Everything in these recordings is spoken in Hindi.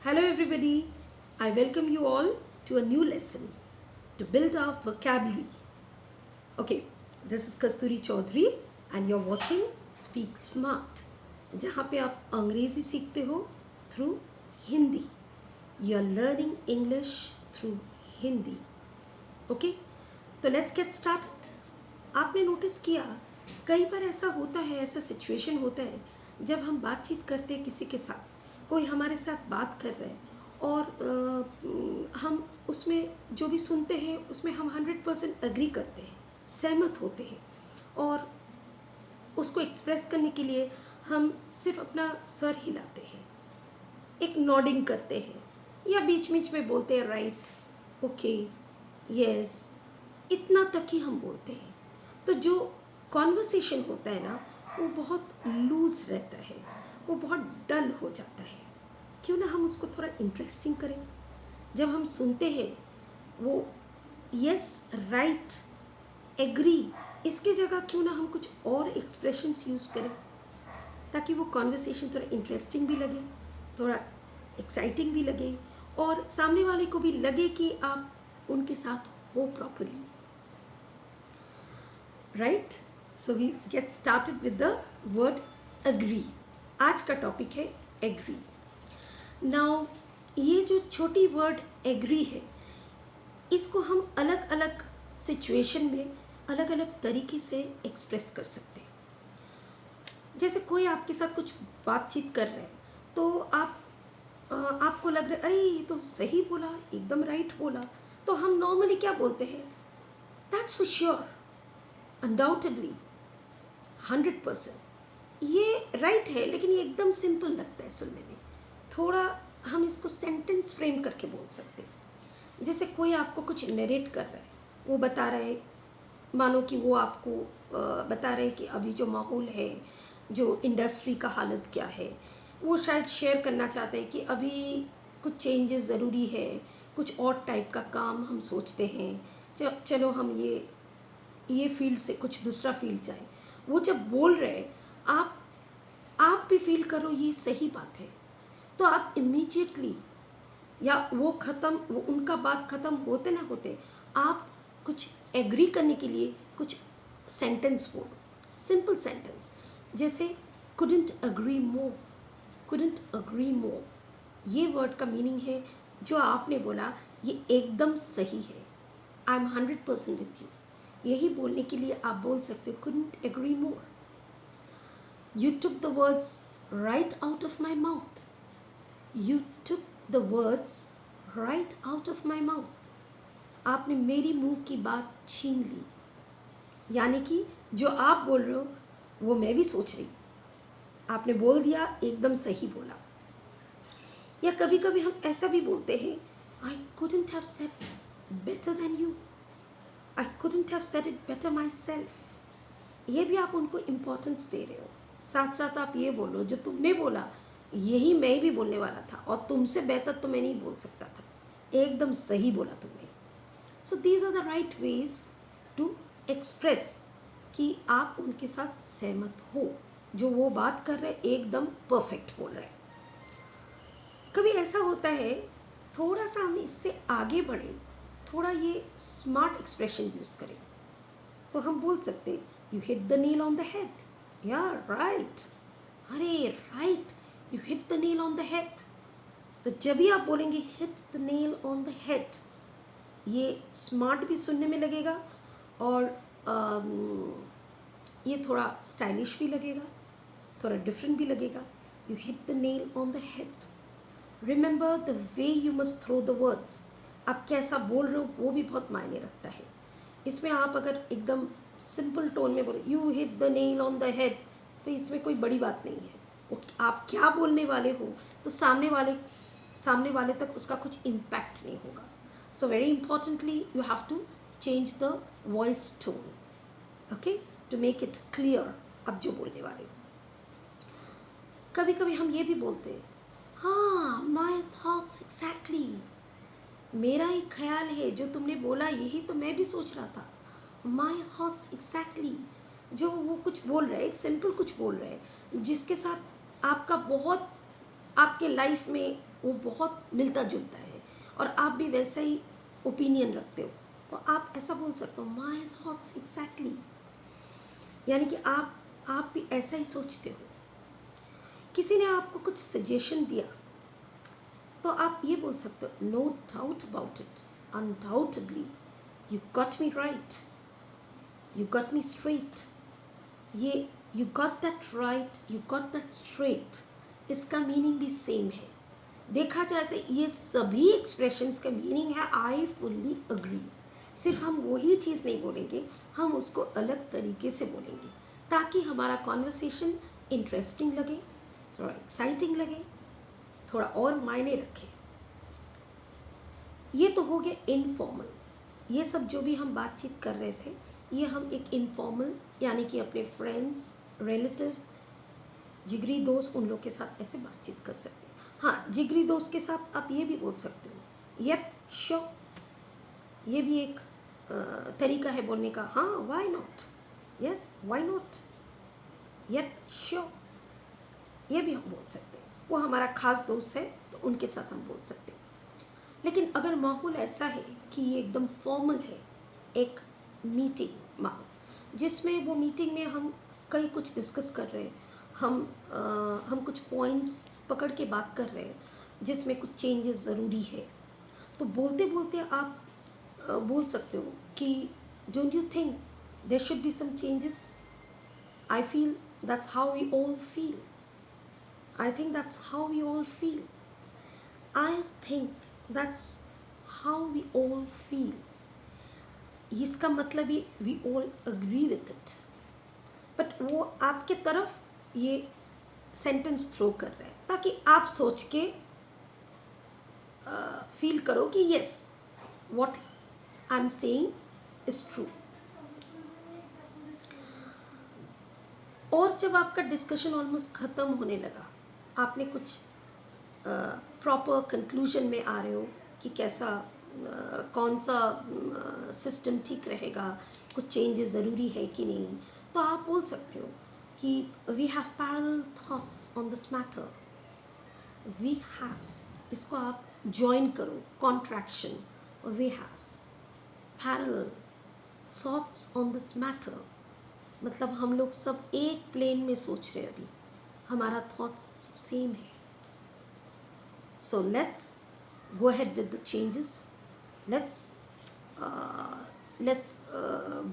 Hello, everybody. I welcome you all to a new lesson to build our vocabulary. Okay, this is Kasturi Chaudhary and you're watching Speak Smart, जहाँ पे आप अंग्रेजी सीखते हो through Hindi. You're learning English through Hindi. Okay, तो let's get started. आपने नोटिस किया कई बार ऐसा होता है, ऐसा सिचुएशन होता है जब हम बातचीत करते हैं किसी के साथ, कोई हमारे साथ बात कर रहे हैं और हम उसमें जो भी सुनते हैं उसमें हम 100% एग्री करते हैं, सहमत होते हैं और उसको एक्सप्रेस करने के लिए हम सिर्फ अपना सर हिलाते हैं, एक नॉडिंग करते हैं या बीच बीच में बोलते हैं राइट, ओके, यस, इतना तक ही हम बोलते हैं. तो जो कॉन्वर्सेशन होता है ना वो बहुत लूज रहता है, वो बहुत डल हो जाता है. क्यों ना हम उसको थोड़ा इंटरेस्टिंग करें. जब हम सुनते हैं वो यस, राइट, एग्री, इसके जगह क्यों ना हम कुछ और एक्सप्रेशंस यूज़ करें ताकि वो कॉन्वर्सेशन थोड़ा इंटरेस्टिंग भी लगे, थोड़ा एक्साइटिंग भी लगे और सामने वाले को भी लगे कि आप उनके साथ हो properly. Right, so we get started with the word agree. आज का टॉपिक है एग्री. नाउ ये जो छोटी वर्ड एग्री है इसको हम अलग अलग सिचुएशन में अलग अलग तरीके से एक्सप्रेस कर सकते हैं. जैसे कोई आपके साथ कुछ बातचीत कर रहे हैं तो आपको लग रहा है अरे ये तो सही बोला, एकदम राइट बोला, तो हम नॉर्मली क्या बोलते हैं, दैट्स फॉर श्योर, अनडाउटेडली, 100%, ये राइट है, लेकिन ये एकदम सिंपल लगता है सुनने में. थोड़ा हम इसको सेंटेंस फ्रेम करके बोल सकते हैं. जैसे कोई आपको कुछ नरेट कर रहा है, वो बता रहा है, मानो कि वो आपको बता रहे हैं कि अभी जो माहौल है, जो इंडस्ट्री का हालत क्या है, वो शायद शेयर करना चाहते हैं कि अभी कुछ चेंजेस ज़रूरी है, कुछ और टाइप का काम हम सोचते हैं, चलो हम ये फील्ड से कुछ दूसरा फील्ड जाए. वो जब बोल रहे हैं आप भी फील करो ये सही बात है, तो आप इमीडिएटली या वो उनका बात ख़त्म होते ना होते आप कुछ एग्री करने के लिए कुछ सेंटेंस बोलो, सिंपल सेंटेंस. जैसे couldn't agree more, couldn't agree more, ये वर्ड का मीनिंग है जो आपने बोला ये एकदम सही है, आई एम 100% विथ यू. यही बोलने के लिए आप बोल सकते हो couldn't agree more. You took the words right out of my mouth. You took the words right out of my mouth. आपने मेरी मुंह की बात छीन ली. यानी कि जो आप बोल रहे हो वो मैं भी सोच रही, आपने बोल दिया, एकदम सही बोला. या कभी कभी हम ऐसा भी बोलते हैं, I couldn't have said better than you. I couldn't have said it better myself. ये भी आप उनको इम्पोर्टेंस दे रहे हो. साथ साथ आप ये बोलो जो तुमने बोला यही मैं भी बोलने वाला था और तुमसे बेहतर तो मैं नहीं बोल सकता था, एकदम सही बोला तुमने. So these are the right ways to express कि आप उनके साथ सहमत हो, जो वो बात कर रहे हैं एकदम परफेक्ट बोल रहे हैं. कभी ऐसा होता है थोड़ा सा हम इससे आगे बढ़ें, थोड़ा ये स्मार्ट एक्सप्रेशन यूज़ करें, तो हम बोल सकते हैं you hit the nail on the head. या राइट, अरे right, you hit the nail on the head. तो जब भी आप बोलेंगे hit the nail on the head, ये स्मार्ट भी सुनने में लगेगा और ये थोड़ा स्टाइलिश भी लगेगा, थोड़ा डिफरेंट भी लगेगा. You hit the nail on the head. Remember the way you must throw the words. आप कैसा बोल रहे हो वो भी बहुत मायने रखता है. इसमें आप अगर एकदम सिंपल टोन में बोले you hit the nail on the head, तो इसमें कोई बड़ी बात नहीं है. आप क्या बोलने वाले हो तो सामने वाले तक उसका कुछ इम्पैक्ट नहीं होगा. So very importantly you have to change the voice tone, okay, to make it clear आप जो बोलने वाले हो. कभी कभी हम ये भी बोलते हैं, हाँ, माई थॉट्स एग्जैक्टली, मेरा ही ख्याल है, जो तुमने बोला यही तो मैं भी सोच रहा था. माई थॉट्स एग्जैक्टली, जो वो कुछ बोल रहे हैं, एक सिंपल कुछ बोल रहे हैं जिसके साथ आपका बहुत आपके लाइफ में वो बहुत मिलता जुलता है और आप भी वैसा ही ओपिनियन रखते हो, तो आप ऐसा बोल सकते हो माई थॉट्स एग्जैक्टली, यानी कि आप भी ऐसा ही सोचते हो। किसी ने आपको कुछ सजेशन दिया तो आप ये बोल सकते हो no doubt about it, undoubtedly you got me right, you got me straight. ये you got that right, you got that straight, इसका मीनिंग भी सेम है। देखा जाए तो ये सभी एक्सप्रेशंस का मीनिंग है आई फुल्ली अग्री। सिर्फ हम वही चीज़ नहीं बोलेंगे, हम उसको अलग तरीके से बोलेंगे ताकि हमारा कॉन्वर्सेशन इंटरेस्टिंग लगे, थोड़ा एक्साइटिंग लगे, थोड़ा और मायने रखे। ये तो हो गया इनफॉर्मल। ये सब जो भी हम बातचीत कर रहे थे ये हम एक इनफॉर्मल यानी कि अपने फ्रेंड्स, रिलेटिव्स, जिगरी दोस्त, उन लोग के साथ ऐसे बातचीत कर सकते हैं। हाँ, जिगरी दोस्त के साथ आप ये भी बोल सकते हो येप श्योर, ये भी एक तरीका है बोलने का। हाँ, why not, yes why not, yep sure, ये भी हम बोल सकते हैं। वो हमारा खास दोस्त है तो उनके साथ हम बोल सकते हैं। लेकिन अगर माहौल ऐसा है कि ये एकदम फॉर्मल है, एक मीटिंग माहौल जिसमें वो मीटिंग में हम कई कुछ डिस्कस कर रहे हैं, हम कुछ पॉइंट्स पकड़ के बात कर रहे हैं जिसमें कुछ चेंजेस ज़रूरी है, तो बोलते बोलते आप बोल सकते हो कि don't you think there should be some changes, I feel that's how we all feel, I think that's how we all feel, I think that's how we all feel. इसका मतलब ये we all agree with it, but वो आपके तरफ ये सेंटेंस थ्रो कर रहे हैं ताकि आप सोच के फील करो कि yes what I am saying is true. और जब आपका डिस्कशन ऑलमोस्ट ख़त्म होने लगा, आपने कुछ प्रॉपर कंक्लूजन में आ रहे हो कि कैसा कौन सा सिस्टम ठीक रहेगा, कुछ चेंजेस ज़रूरी है कि नहीं, तो आप बोल सकते हो कि we have parallel thoughts on this matter. We have, इसको आप ज्वाइन करो, contraction, we have parallel thoughts on this matter, मतलब हम लोग सब एक प्लेन में सोच रहे हैं, अभी हमारा थॉट्स सब सेम है। So let's go ahead with the changes, let's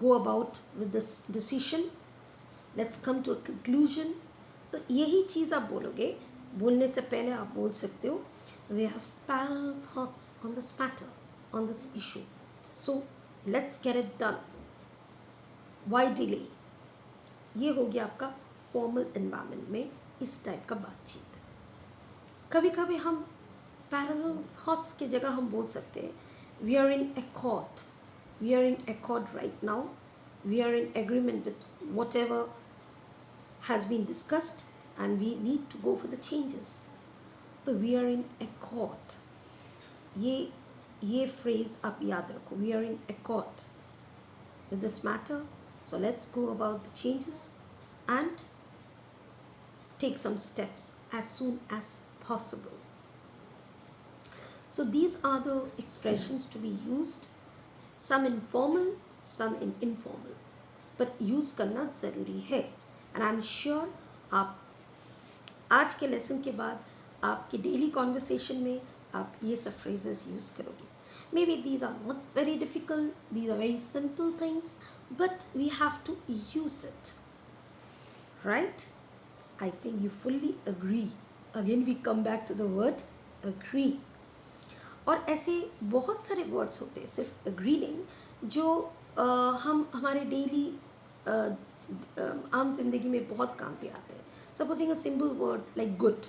go about with this decision, let's come to a conclusion। तो यही चीज़ आप बोलोगे, बोलने से पहले आप बोल सकते हो we have parallel thoughts on this matter, on this issue, so let's get it done, why delay। ये हो गया आपका फॉर्मल एनवायरनमेंट में इस टाइप का बातचीत। कभी कभी हम पैरेलल थॉट्स की जगह हम बोल सकते हैं we are in accord, we are in accord right now, we are in agreement with whatever has been discussed and we need to go for the changes। तो we are in accord, ये फ्रेज आप याद रखो, we are in accord with this matter, so let's go about the changes and take some steps as soon as possible। So these are the expressions to be used, some in formal, some in informal, but use करना ज़रूरी है। And I'm sure आप आज के लेसन के बाद आपके डेली कॉन्वर्सेशन में आप ये सब phrases यूज़ करोगे। Maybe these are not very difficult, these are very simple things, but we have to use it, right? I think you fully agree. Again we come back to the word agree। और ऐसे बहुत सारे वर्ड्स होते हैं, सिर्फ अग्री नहीं, जो हम हमारे डेली आम जिंदगी में बहुत काम पे आते हैं। Supposing a simple word like good,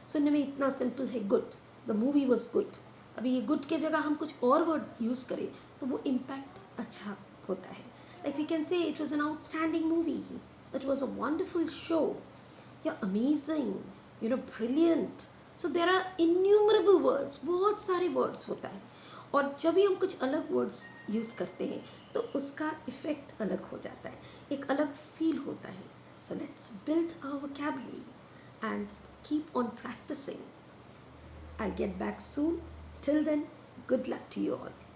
सुनने में इतना सिंपल है, good, the movie was good. अभी ये गुड के जगह हम कुछ और वर्ड यूज़ करें तो वो इम्पैक्ट अच्छा होता है। Like we can say it was an outstanding movie, it was a wonderful show, या amazing, you know, brilliant. So there are innumerable words, बहुत सारे वर्ड्स होता है, और जब भी हम कुछ अलग वर्ड्स यूज़ करते हैं तो उसका इफ़ेक्ट अलग हो जाता है, एक अलग फील होता है। So let's build our vocabulary and keep on practising. I'll get back soon. Till then, good luck to you all.